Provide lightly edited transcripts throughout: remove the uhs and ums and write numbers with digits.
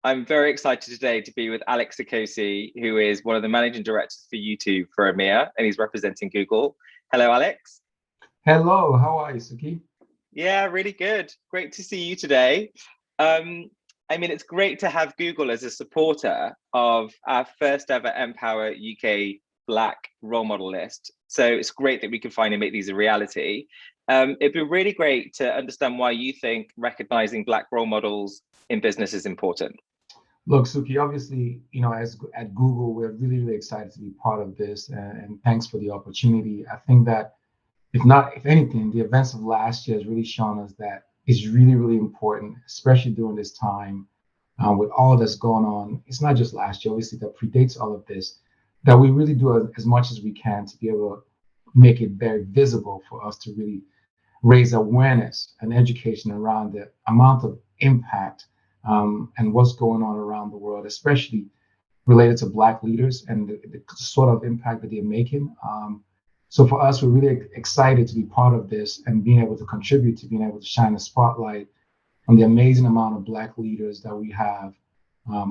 I'm very excited today to be with Alex Okosi, who is one of the managing directors for YouTube for EMEA, and he's representing Google. Hello, Alex. Hello, how are you, Suki? Yeah, really good. Great to see you today. Um, it's great to have Google as a supporter of our first ever Empower UK Black role model list. So it's great that we can finally make these a reality. It'd be really great to understand why you think recognizing Black role models in business is important. Look, Suki, obviously, as at Google, we're really, really excited to be part of this, and thanks for the opportunity. I think that if anything, the events of last year has really shown us that it's really, really important, especially during this time, with all that's going on. It's not just last year, obviously, that predates all of this, that we really do as much as we can to be able to make it very visible for us to really raise awareness and education around the amount of impact and what's going on around the world, especially related to Black leaders and the sort of impact that they're making. So for us, we're really excited to be part of this and being able to contribute to being able to shine a spotlight on the amazing amount of Black leaders that we have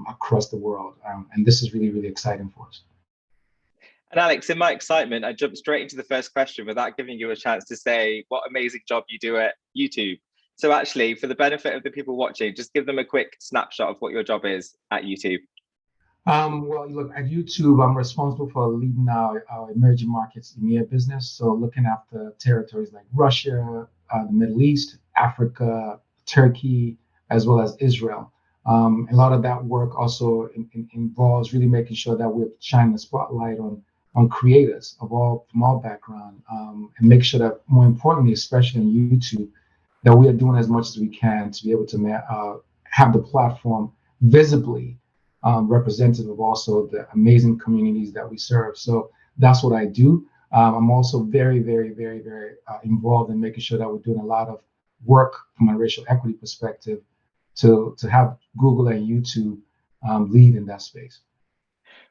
across the world. And this is really, really exciting for us. And Alex, in my excitement, I jumped straight into the first question without giving you a chance to say what amazing job you do at YouTube. So actually, for the benefit of the people watching, just give them a quick snapshot of what your job is at YouTube. Well, look, at YouTube, I'm responsible for leading our emerging markets EMEA business. So looking after territories like Russia, the Middle East, Africa, Turkey, as well as Israel. A lot of that work also involves really making sure that we're shining the spotlight on creators from all background, and make sure that, more importantly, especially on YouTube, that we are doing as much as we can to be able to have the platform visibly representative of also the amazing communities that we serve. So that's what I do. I'm also very, very, very, very involved in making sure that we're doing a lot of work from a racial equity perspective to have Google and YouTube lead in that space.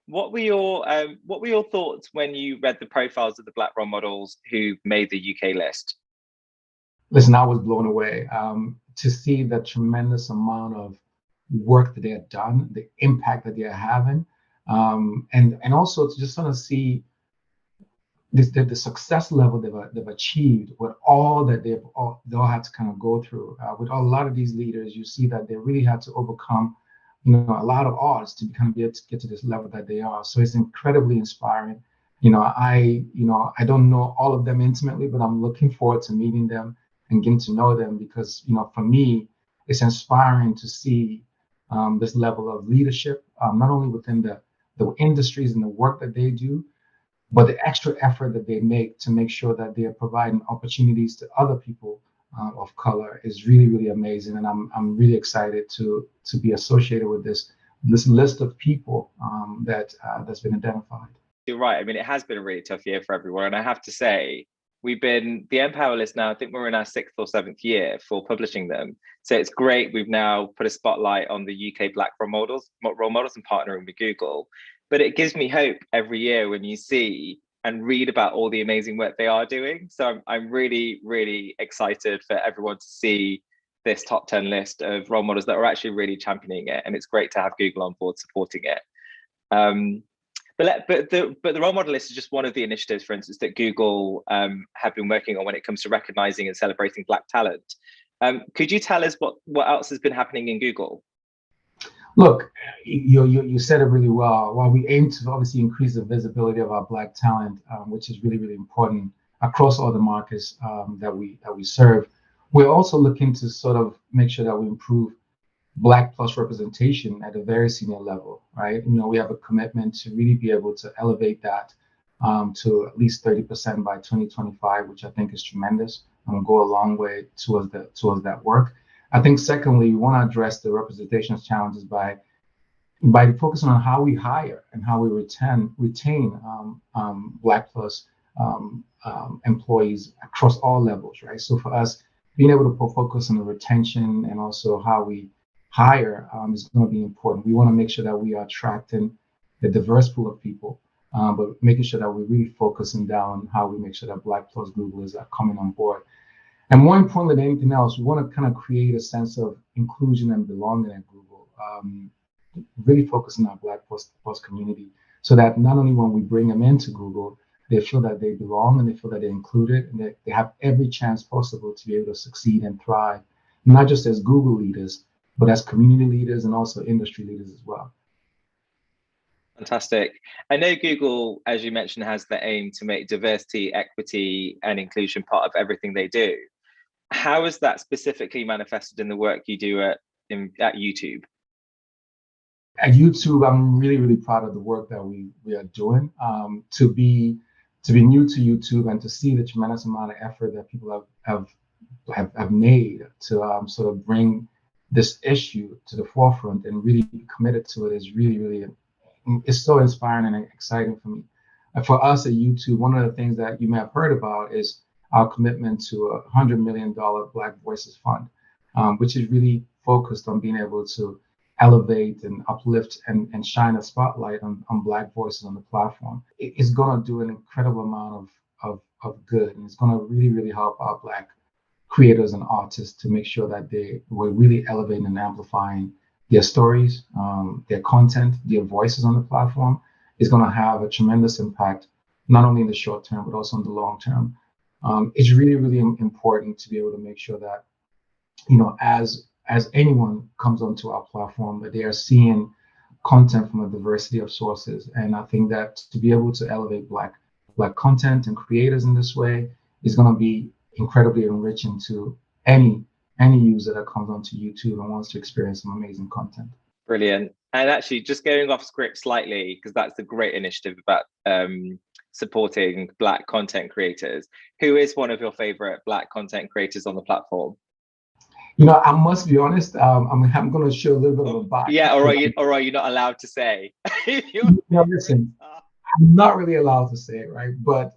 What were your thoughts when you read the profiles of the Black role models who made the UK list? Listen, I was blown away to see the tremendous amount of work that they had done, the impact that they are having, and also to just sort of see the success level they've achieved with all that they all had to kind of go through. With a lot of these leaders, you see that they really had to overcome, a lot of odds to kind of get to this level that they are. So it's incredibly inspiring. I don't know all of them intimately, but I'm looking forward to meeting them and getting to know them because, for me, it's inspiring to see this level of leadership, not only within the industries and the work that they do, but the extra effort that they make to make sure that they are providing opportunities to other people of color is really, really amazing. And I'm really excited to be associated with this list of people that's been identified. You're right. It has been a really tough year for everyone. And I have to say, we've been the Empower list now, I think we're in our 6th or 7th year for publishing them. So it's great. We've now put a spotlight on the UK Black role models and partnering with Google. But it gives me hope every year when you see and read about all the amazing work they are doing. So I'm really, really excited for everyone to see this top 10 list of role models that are actually really championing it. And it's great to have Google on board supporting it. But the role model list is just one of the initiatives, for instance, that Google have been working on when it comes to recognizing and celebrating Black talent. Could you tell us what else has been happening in Google? Look, you said it really well. While we aim to obviously increase the visibility of our Black talent, which is really, really important across all the markets that we serve, we're also looking to sort of make sure that we improve Black plus representation at a very senior level, right? We have a commitment to really be able to elevate that to at least 30% by 2025, which I think is tremendous and will go a long way towards that work. I think secondly, we want to address the representation challenges by focusing on how we hire and how we retain Black plus employees across all levels, right? So for us, being able to focus on the retention and also how we hire is going to be important. We want to make sure that we are attracting a diverse pool of people, but making sure that we're really focusing down on how we make sure that Black plus Googlers are coming on board. And more importantly than anything else, we want to kind of create a sense of inclusion and belonging at Google. really focus on our Black plus community, so that not only when we bring them into Google, they feel that they belong and they feel that they're included and that they have every chance possible to be able to succeed and thrive, not just as Google leaders, but as community leaders and also industry leaders as well. Fantastic. I know Google, as you mentioned, has the aim to make diversity, equity, and inclusion part of everything they do. How is that specifically manifested in the work you do at YouTube? At YouTube, I'm really, really proud of the work that we are doing. To be new to YouTube and to see the tremendous amount of effort that people have made to sort of bring this issue to the forefront and really be committed to it is really, really, it's so inspiring and exciting for me. For us at YouTube, one of the things that you may have heard about is our commitment to $100 million Black Voices Fund, which is really focused on being able to elevate and uplift and shine a spotlight on Black voices on the platform. It's going to do an incredible amount of good, and it's going to really, really help our Black creators and artists to make sure that we're really elevating and amplifying their stories, their content, their voices on the platform. Is going to have a tremendous impact, not only in the short term, but also in the long term. It's really, really important to be able to make sure that, as anyone comes onto our platform, that they are seeing content from a diversity of sources. And I think that to be able to elevate Black content and creators in this way is going to be incredibly enriching to any user that comes onto YouTube and wants to experience some amazing content. Brilliant. And actually, just going off script slightly, because that's the great initiative about supporting Black content creators. Who is one of your favorite Black content creators on the platform? I must be honest. I'm going to show a little bit of a bias. Yeah, or are you not allowed to say? Listen, I'm not really allowed to say it, right? But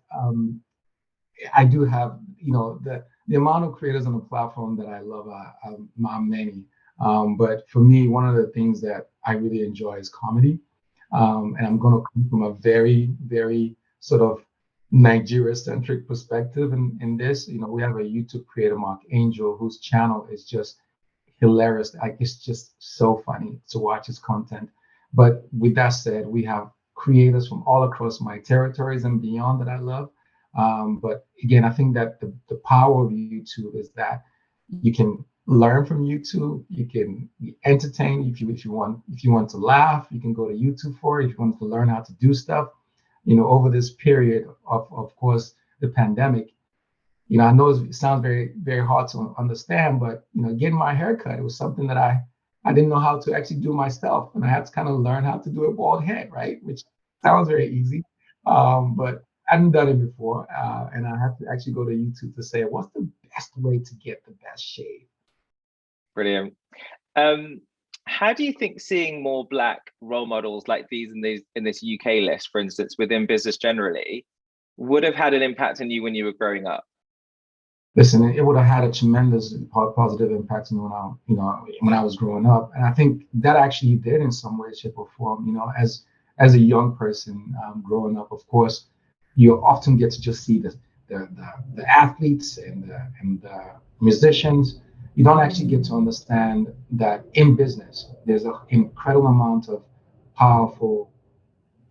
I do have, the amount of creators on the platform that I love are many. But for me, one of the things that I really enjoy is comedy. And I'm going to come from a very, very sort of Nigeria-centric perspective in this. We have a YouTube creator, Mark Angel, whose channel is just hilarious. Like, it's just so funny to watch his content. But with that said, we have creators from all across my territories and beyond that I love. But again, I think that the power of YouTube is that you can learn from YouTube. You can be entertained if you want to laugh. You can go to YouTube for it. If you want to learn how to do stuff. Over this period of course, the pandemic, I know it sounds very, very hard to understand, but getting my haircut, it was something that I didn't know how to actually do myself, and I had to kind of learn how to do a bald head, right? Which sounds very easy, but I hadn't done it before, and I had to actually go to YouTube to say, what's the best way to get the best shave? Brilliant. How do you think seeing more Black role models like these in this UK list, for instance, within business generally, would have had an impact on you when you were growing up? Listen, it would have had a tremendous positive impact on when I was growing up, and I think that actually did in some way, shape, or form. As a young person growing up, of course, you often get to just see the athletes and the musicians. You don't actually get to understand that in business, there's an incredible amount of powerful,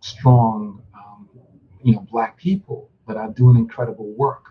strong, Black people that are doing incredible work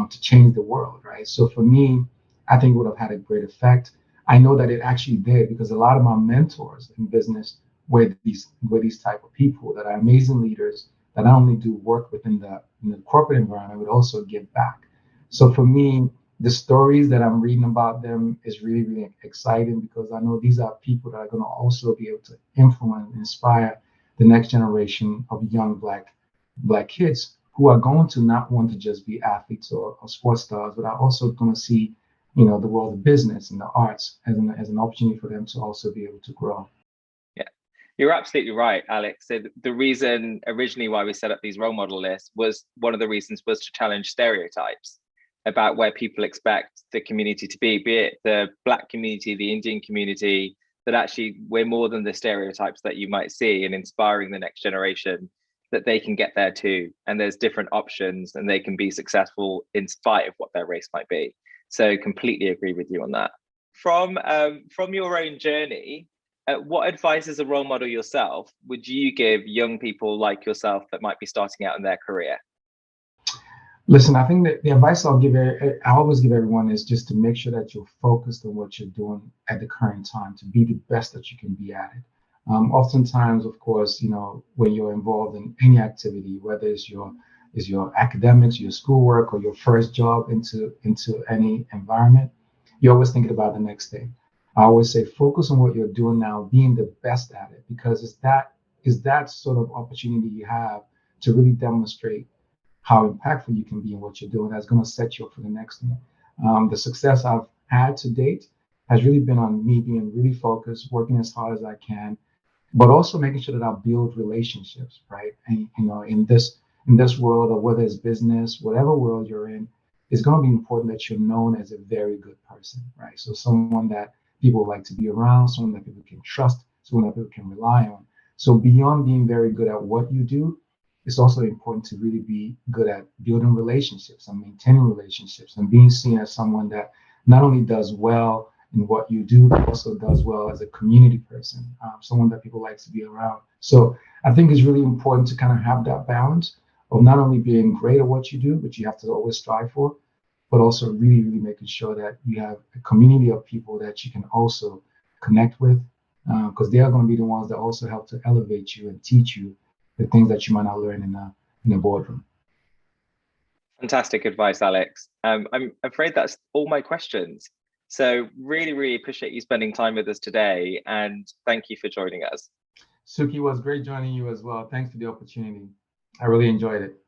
to change the world, right? So for me, I think it would have had a great effect. I know that it actually did, because a lot of my mentors in business were these type of people that are amazing leaders that not only do work within the corporate environment, but also give back. So for me, the stories that I'm reading about them is really, really exciting, because I know these are people that are going to also be able to influence and inspire the next generation of young Black kids who are going to not want to just be athletes or sports stars, but are also going to see, the world of business and the arts as an opportunity for them to also be able to grow. Yeah, you're absolutely right, Alex. So the reason originally why we set up these role model lists was one of the reasons was to challenge stereotypes about where people expect the community to be it the Black community, the Indian community, that actually we're more than the stereotypes that you might see, and inspiring the next generation that they can get there too. And there's different options and they can be successful in spite of what their race might be. So completely agree with you on that. From your own journey, What advice as a role model yourself would you give young people like yourself that might be starting out in their career? Listen, I think that the advice I always give everyone is just to make sure that you're focused on what you're doing at the current time, to be the best that you can be at it. Oftentimes, of course, when you're involved in any activity, whether it's your academics, your schoolwork, or your first job into any environment, you're always thinking about the next thing. I always say focus on what you're doing now, being the best at it, because it's that sort of opportunity you have to really demonstrate how impactful you can be in what you're doing. That's going to set you up for the next thing. The success I've had to date has really been on me being really focused, working as hard as I can, but also making sure that I build relationships, right? And in this world, or whether it's business, whatever world you're in, it's going to be important that you're known as a very good person, right? So someone that people like to be around, someone that people can trust, someone that people can rely on. So beyond being very good at what you do, it's also important to really be good at building relationships and maintaining relationships and being seen as someone that not only does well in what you do, but also does well as a community person, someone that people like to be around. So I think it's really important to kind of have that balance of not only being great at what you do, but you have to always strive for, but also really, really making sure that you have a community of people that you can also connect with, because they are going to be the ones that also help to elevate you and teach you the things that you might not learn in a boardroom. Fantastic advice, Alex. I'm afraid that's all my questions. So really, really appreciate you spending time with us today, and thank you for joining us. Suki, was great joining you as well. Thanks for the opportunity. I really enjoyed it.